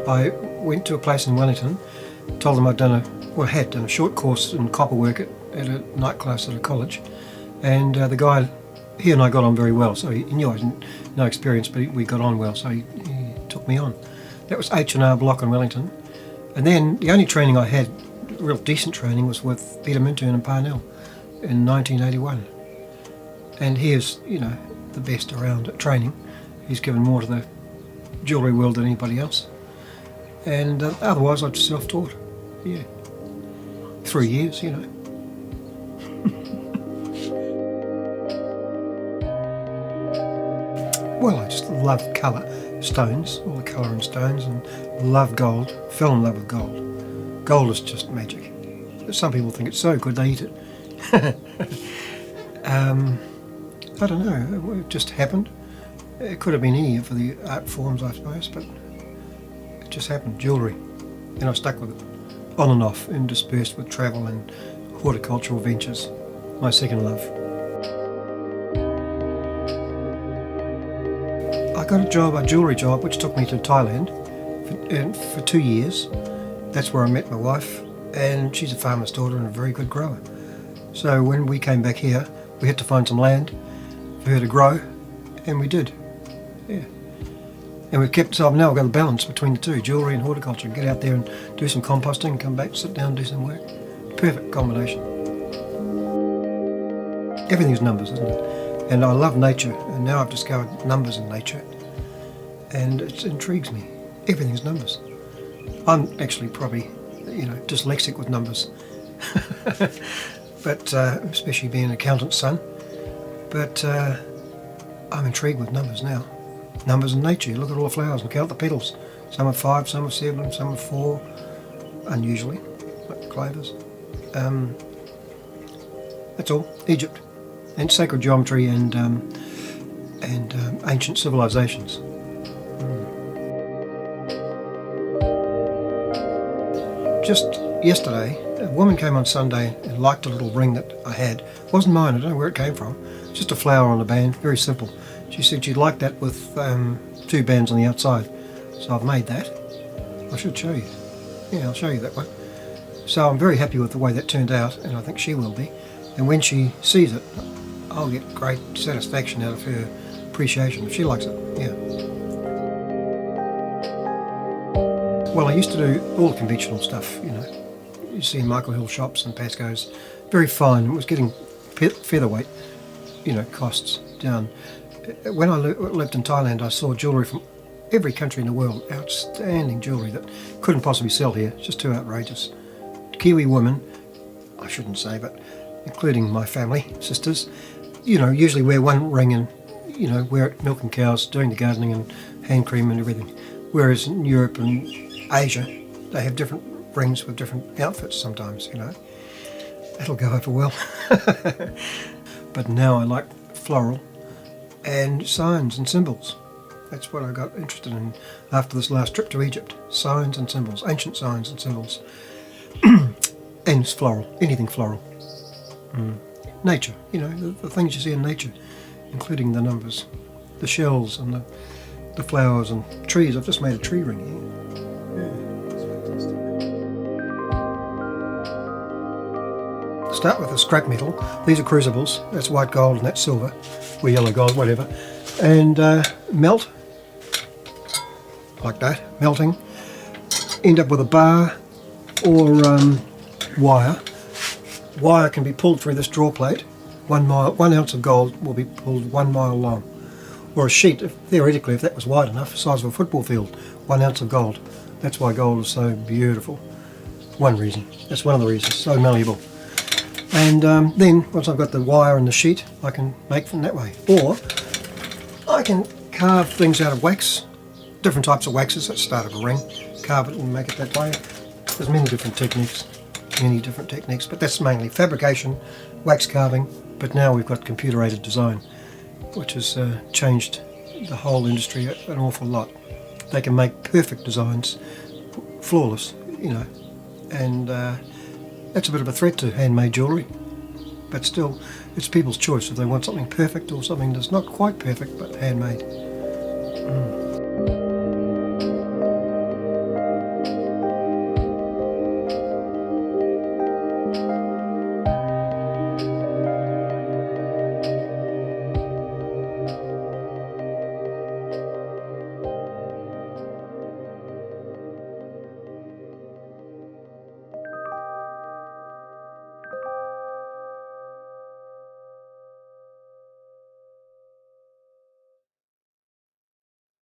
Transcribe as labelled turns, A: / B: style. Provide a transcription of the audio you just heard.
A: I went to a place in Wellington, told them had done a short course in copper work at a night class at a college, and the guy, he and I got on very well, so he knew I had no experience, but we got on well, so he took me on. That was H&R Block in Wellington, and then the only training I had, real decent training, was with Peter Minturn in Parnell in 1981. And he is, the best around at training. He's given more to the jewellery world than anybody else. And otherwise I just self-taught, 3 years, Well, I just love colour, stones, all the colour in stones, and love gold, fell in love with gold. Gold is just magic. Some people think it's so good they eat it. I don't know, it just happened. It could have been any of the art forms, I suppose, but it just happened, jewellery. And I stuck with it, on and off, interspersed with travel and horticultural ventures, my second love. I got a jewellery job, which took me to Thailand for 2 years. That's where I met my wife, and she's a farmer's daughter and a very good grower. So when we came back here, we had to find some land for her to grow, and we did. And we've kept, so now I've got a balance between the two, jewellery and horticulture. Get out there and do some composting, come back, sit down and do some work. Perfect combination. Everything's numbers, isn't it? And I love nature, and now I've discovered numbers in nature, and it intrigues me. Everything's numbers. I'm actually probably, dyslexic with numbers. But especially being an accountant's son. But I'm intrigued with numbers now. Numbers in nature. You look at all the flowers and count the petals. Some are 5, some are 7, some are 4, unusually, like clovers. That's all. Egypt, and sacred geometry and ancient civilizations. Just yesterday, a woman came on Sunday and liked a little ring that I had. It wasn't mine, I don't know where it came from. Just a flower on a band, very simple. She said she'd like that with 2 bands on the outside. So I've made that. I should show you. Yeah, I'll show you that one. So I'm very happy with the way that turned out, and I think she will be. And when she sees it, I'll get great satisfaction out of her appreciation if she likes it. Yeah. Well, I used to do all the conventional stuff, You see in Michael Hill shops and Pasco's. Very fine. It was getting featherweight, costs down. When I lived in Thailand, I saw jewellery from every country in the world. Outstanding jewellery that couldn't possibly sell here. It's just too outrageous. Kiwi women, I shouldn't say, but including my family, sisters, usually wear one ring and, wear it milking cows, doing the gardening and hand cream and everything. Whereas in Europe and Asia, they have different rings with different outfits sometimes, That'll go over well. But now I like floral and signs and symbols. That's what I got interested in after this last trip to Egypt. Signs and symbols, ancient signs and symbols. And it's floral, anything floral. Nature, the things you see in nature, including the numbers, the shells and the flowers and trees. I've just made a tree ring here. Start with the scrap metal. These are crucibles. That's white gold and that's silver, or yellow gold, whatever. And melt, like that, melting. End up with a bar or wire. Wire can be pulled through this draw plate. 1 ounce of gold will be pulled 1 mile long. Or a sheet, theoretically, if that was wide enough, the size of a football field, 1 ounce of gold. That's why gold is so beautiful. One reason. That's one of the reasons. So malleable. And then, once I've got the wire and the sheet, I can make them that way. Or I can carve things out of wax, different types of waxes that start of a ring, carve it and make it that way. There's many different techniques, but that's mainly fabrication, wax carving, but now we've got computer-aided design, which has changed the whole industry an awful lot. They can make perfect designs, flawless, and that's a bit of a threat to handmade jewellery, but still, it's people's choice if they want something perfect or something that's not quite perfect but handmade.